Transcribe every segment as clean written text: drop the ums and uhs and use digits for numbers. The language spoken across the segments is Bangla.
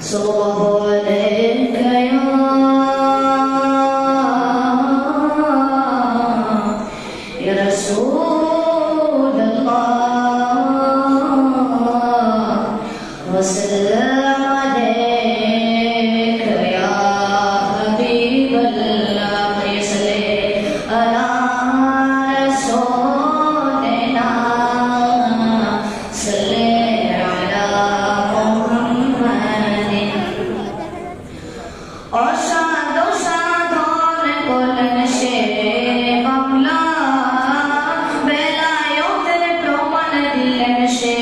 صلى الله عليك يا رسول الله وسلم عليك يا حبيب الله صلي على رسولنا صلي على محمد অসাধু সাধন করলেন সে বাংলা বেলায়েতের প্রমাণ দিলেন সে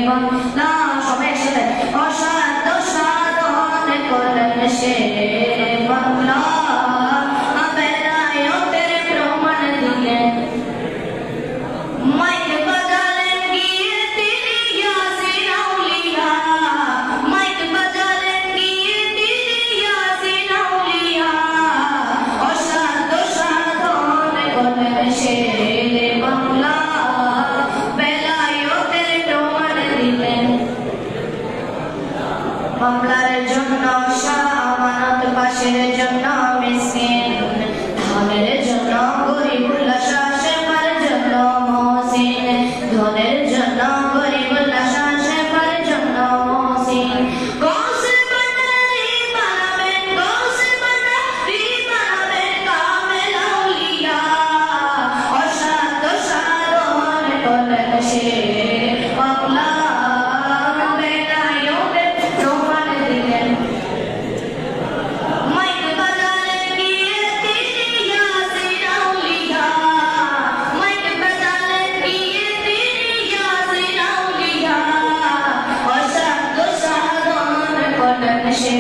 বাংলা সবাই একসাথে অসাধু সাধন করলেন সে বাংলা বেলায়েতের প্রমাণ দিলেন মাইক বাজালেন গিয়ে তিনি ইয়াসিন আউলিয়া মাইক বাজালেন গিয়ে তিনি ইয়াসিন আউলিয়া অসাধু সাধন করলেন সে বাংলা বেলায়েতের প্রমাণ দিলেন মামলার জন্য শাহ আমানত পাশের জন্য মিসকিন ধনের জন্য গরিবুল্লাহ শাহ শেফার জন্য মহসিন ধনের জন্য গরিবুল্লাহ শাহ শেফার জন্য মহসিন গৌসে বানারি বানাবেন গৌসে বানারি বানাবেন কামেল আউলিয়া অসাধু সাধন করলেন সে বাংলা বেলায়েতের প্রমাণ দিলেন মাইক বাজালেন গিয়ে তিনি ইয়াসিন আউলিয়া মাইক বাজালেন গিয়ে তিনি ইয়াসিন আউলিয়া অসাধু সাধন করলেন সে